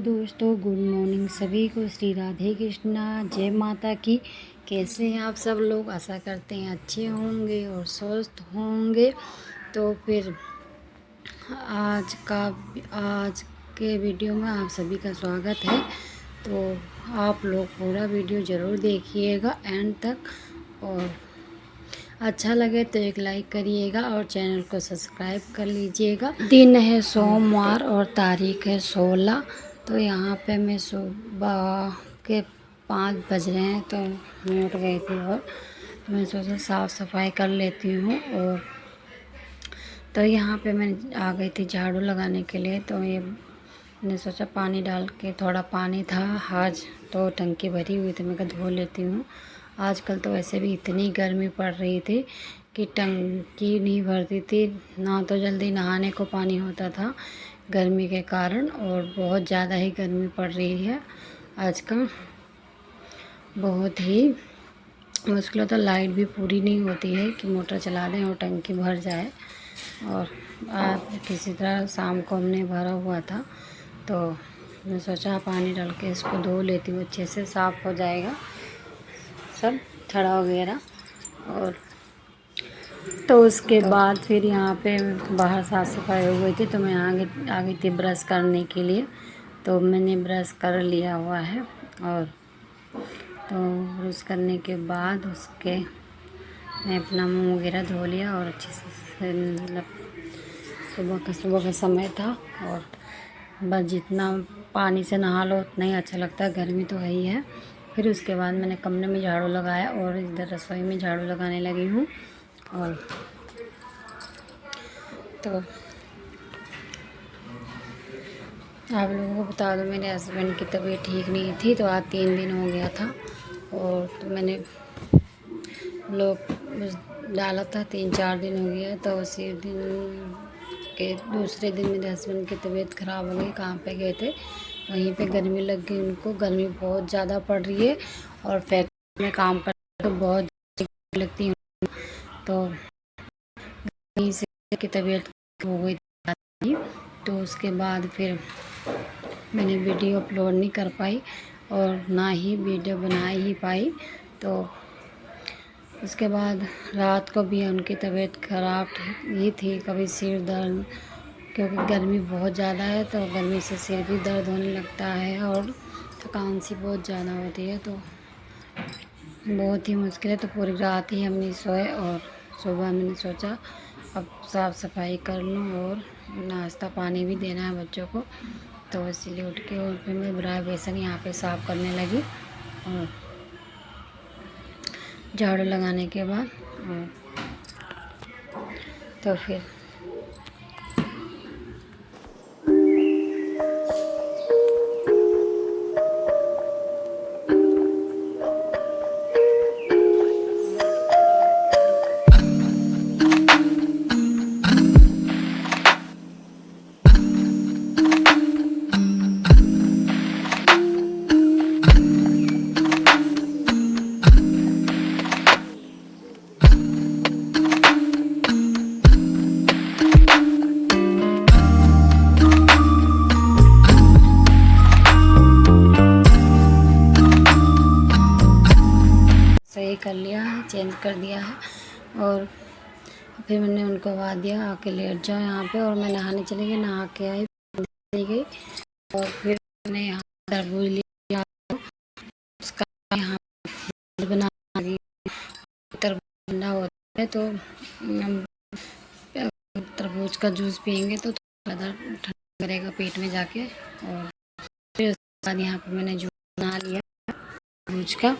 दोस्तों, good morning सभी को। श्री राधे कृष्णा, जय माता की। कैसे हैं आप सब लोग? आशा करते हैं अच्छे होंगे और स्वस्थ होंगे। तो फिर आज के वीडियो में आप सभी का स्वागत है। तो आप लोग पूरा वीडियो ज़रूर देखिएगा एंड तक, और अच्छा लगे तो एक लाइक करिएगा और चैनल को सब्सक्राइब कर लीजिएगा। दिन है सोमवार और तारीख है 16। तो यहाँ पे मैं सुबह के 5 बज रहे हैं तो मैं उठ गई थी और मैं सोचा साफ़ सफाई कर लेती हूँ। और तो यहाँ पे मैं आ गई थी झाड़ू लगाने के लिए। तो ये मैंने सोचा पानी डाल के, थोड़ा पानी था आज तो टंकी भरी हुई थी, मैं कहा धो लेती हूँ। आजकल तो वैसे भी इतनी गर्मी पड़ रही थी कि टंकी नहीं भरती थी, ना तो जल्दी नहाने को पानी होता था गर्मी के कारण, और बहुत ज़्यादा ही गर्मी पड़ रही है आजकल। बहुत ही मुश्किल होता, लाइट भी पूरी नहीं होती है कि मोटर चला दें और टंकी भर जाए। और आज किसी तरह शाम को हमने भरा हुआ था तो मैं सोचा पानी डाल के इसको धो लेती हूँ, अच्छे से साफ़ हो जाएगा सब छड़ा वगैरह। और तो उसके बाद फिर यहाँ पे बाहर साफ़ सफाई हो गई थी तो मैं आ गई थी ब्रश करने के लिए। तो मैंने ब्रश कर लिया हुआ है, और तो ब्रश करने के बाद उसके मैं अपना मुंह वगैरह धो लिया और अच्छे से, मतलब सुबह का समय था। और बस जितना पानी से नहा लो उतना ही अच्छा लगता है, गर्मी तो है ही है। फिर उसके बाद मैंने कमरे में झाड़ू लगाया और इधर रसोई में झाड़ू लगाने लगी हूँ। और तो आप लोगों को बता दूँ, मेरे हस्बैंड की तबीयत ठीक नहीं थी तो आज 3 दिन हो गया था। और तो मैंने लोग डाला था 3-4 दिन हो गया। तो उसी दिन के दूसरे दिन मेरे हस्बैंड की तबीयत ख़राब हो गई। कहाँ पे गए थे, वहीं पे गर्मी लग गई उनको। गर्मी बहुत ज़्यादा पड़ रही है और फैक्ट्री में काम करते तो बहुत लगती है, तो वहीं से की तबीयत हो गई थी। तो उसके बाद फिर मैंने वीडियो अपलोड नहीं कर पाई और ना ही वीडियो बना ही पाई। तो उसके बाद रात को भी उनकी तबीयत ख़राब ही थी, कभी सिर दर्द, क्योंकि गर्मी बहुत ज़्यादा है तो गर्मी से सिर भी दर्द होने लगता है और थकान सी बहुत ज़्यादा होती है। तो बहुत ही मुश्किल है। तो पूरी रात ही हम नहीं सोए और सुबह मैंने सोचा अब साफ़ सफाई कर लूँ और नाश्ता पानी भी देना है बच्चों को। तो इसीलिए उठ के और फिर मैं ब्राई बेसन यहाँ पे साफ़ करने लगी। और झाड़ू लगाने के बाद तो फिर सही कर लिया है, चेंज कर दिया है। और फिर मैंने उनको आवाज़ दिया आके लेट जाओ यहाँ पे, और मैं नहाने चली गई। नहा के आई, चली गई और फिर मैंने यहाँ तरबूज लिया, उसका यहाँ बना दी। तरबूज ठंडा होता है तो हम तरबूज का जूस पियेंगे तो थोड़ा ठंडा करेगा पेट में जाके। और फिर उसके बाद यहाँ पे मैंने जूस बना लिया तरबूज का।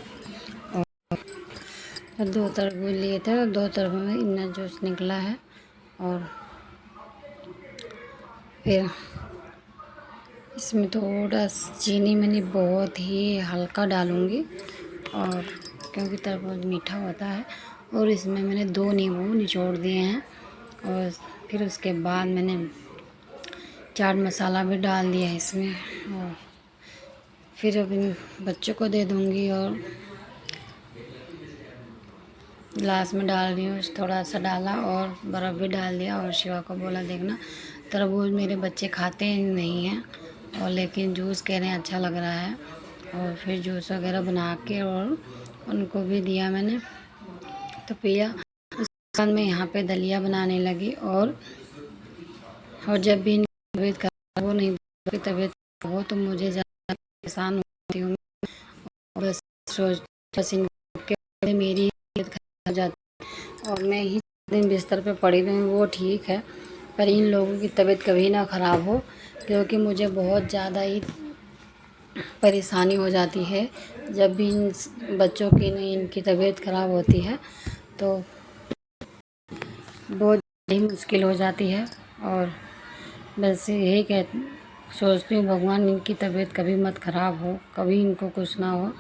और 2 तरबूज लिए थे और 2 तरबूज में इतना जूस निकला है। और फिर इसमें थोड़ा चीनी मैंने बहुत ही हल्का डालूँगी, और क्योंकि तरबूज मीठा होता है। और इसमें मैंने 2 नींबू निचोड़ दिए हैं। और फिर उसके बाद मैंने चाट मसाला भी डाल दिया है इसमें। और फिर अब इन बच्चों को दे दूँगी और गिलास में डाल रही हूँ, थोड़ा सा डाला और बर्फ़ भी डाल दिया। और शिवा को बोला देखना तरबूज मेरे बच्चे खाते नहीं हैं, और लेकिन जूस कह रहे हैं अच्छा लग रहा है। और फिर जूस वगैरह बना के और उनको भी दिया मैंने, तो पिया। उसके बाद मैं यहाँ पे दलिया बनाने लगी। और जब भी इनकी तबीयत खराब हो, नहीं की तबीयत खराब हो, तो मुझे ज़्यादा परेशान होती हूँ। और बस इनके मेरी तबीयत खराब हो जाती है और मैं ही दिन बिस्तर पे पड़ी रहूँ, वो ठीक है, पर इन लोगों की तबीयत कभी ना ख़राब हो, क्योंकि मुझे बहुत ज़्यादा ही परेशानी हो जाती है जब भी इन बच्चों की नहीं इनकी तबीयत ख़राब होती है, तो बहुत ही मुश्किल हो जाती है। और बस यही सोचती हूँ भगवान इनकी तबीयत कभी मत ख़राब हो, कभी इनको कुछ ना हो,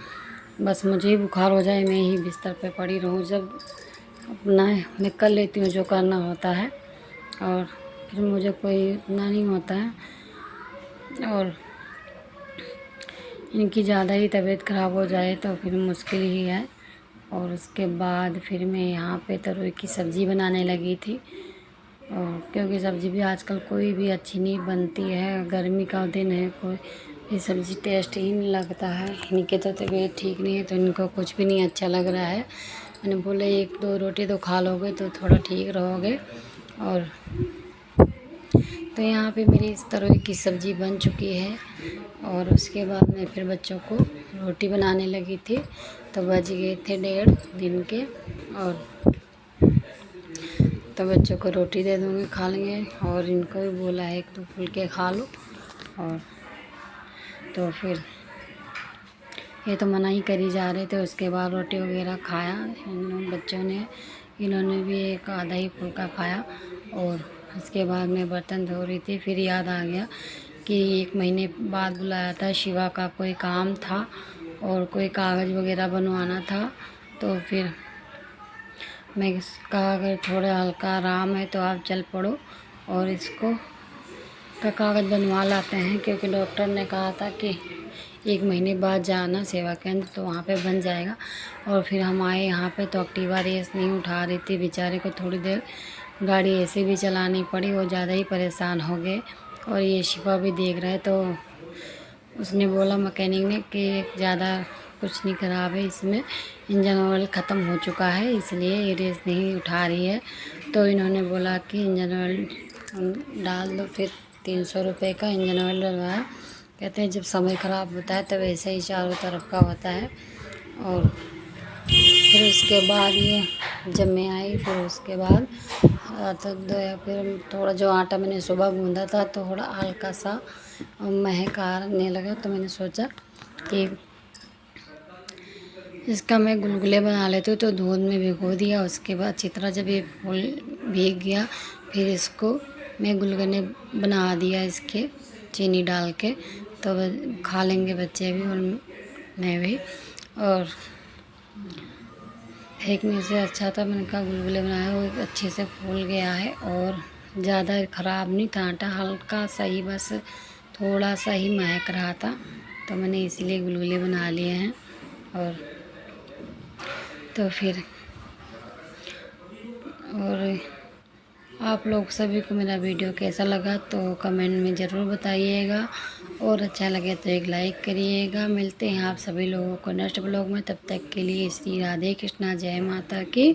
बस मुझे ही बुखार हो जाए, मैं ही बिस्तर पे पड़ी रहूँ। जब अपना मैं कर लेती हूँ जो करना होता है, और फिर मुझे कोई इतना नहीं होता है। और इनकी ज़्यादा ही तबीयत ख़राब हो जाए तो फिर मुश्किल ही है। और उसके बाद फिर मैं यहाँ पे तरोई की सब्ज़ी बनाने लगी थी, और क्योंकि सब्ज़ी भी आजकल कोई भी अच्छी नहीं बनती है, गर्मी का दिन है, कोई भी सब्ज़ी टेस्ट ही नहीं लगता है। इनकी तो तबीयत ठीक नहीं है तो इनको कुछ भी नहीं अच्छा लग रहा है। मैंने बोला 1-2 रोटी तो खा लोगे तो थोड़ा ठीक रहोगे। और तो यहाँ पे मेरी इस तरह की सब्ज़ी बन चुकी है। और उसके बाद मैं फिर बच्चों को रोटी बनाने लगी थी, तो बज गए थे 1:30 दिन के। और तो बच्चों को रोटी दे दूँगी, खा लेंगे, और इनको भी बोला है 1-2 फुलके खा लो। और तो फिर ये तो मना ही करी जा रहे थे। उसके बाद रोटी वगैरह खाया इन बच्चों ने, इन्होंने भी एक आधा ही फुल्का खाया। और उसके बाद मैं बर्तन धो रही थी, फिर याद आ गया कि 1 महीने बाद बुलाया था, शिवा का कोई काम था और कोई कागज़ वगैरह बनवाना था। तो फिर मैं कहा अगर थोड़ा हल्का आराम है तो आप चल पड़ो और इसको का कागज़ बनवा लाते हैं, क्योंकि डॉक्टर ने कहा था कि 1 महीने बाद जाना सेवा केंद्र, तो वहाँ पे बन जाएगा। और फिर हम आए यहाँ पे तो एक्टिवा रेस नहीं उठा रही थी, बेचारे को थोड़ी देर गाड़ी ऐसे भी चलानी पड़ी, वो ज़्यादा ही परेशान हो गए। और ये शिफा भी देख रहा है, तो उसने बोला मैकेनिक ने कि ज़्यादा कुछ नहीं ख़राब है, इसमें इंजन ऑयल ख़त्म हो चुका है, इसलिए ये रेस नहीं उठा रही है। तो इन्होंने बोला कि इंजन ऑयल डाल दो। फिर 300 रुपये का इंजन ऑयल डलवाया। कहते हैं जब समय ख़राब होता है तब ऐसे ही चारों तरफ का होता है। और फिर उसके बाद ये जब मैं आई, फिर उसके बाद तो फिर थोड़ा जो आटा मैंने सुबह गूँधा था तो थोड़ा हल्का सा महक आने लगा, तो मैंने सोचा कि इसका मैं गुलगुले बना लेती हूँ, तो दूध में भिगो दिया। उसके बाद अच्छी तरह जब ये फूल भीग गया, फिर इसको मैं गुलगुले बना दिया इसके चीनी डाल के, तो खा लेंगे बच्चे भी और मैं भी। और फेंकने से अच्छा था, मैंने कहा गुलगुले बनाए, वो अच्छे से फूल गया है और ज़्यादा ख़राब नहीं था आटा, हल्का सा ही बस थोड़ा सा ही महक रहा था, तो मैंने इसीलिए गुलगुले बना लिए हैं। और तो फिर और आप लोग सभी को मेरा वीडियो कैसा लगा तो कमेंट में ज़रूर बताइएगा, और अच्छा लगे तो एक लाइक करिएगा। मिलते हैं आप सभी लोगों को नेक्स्ट ब्लॉग में, तब तक के लिए श्री राधे कृष्णा, जय माता की।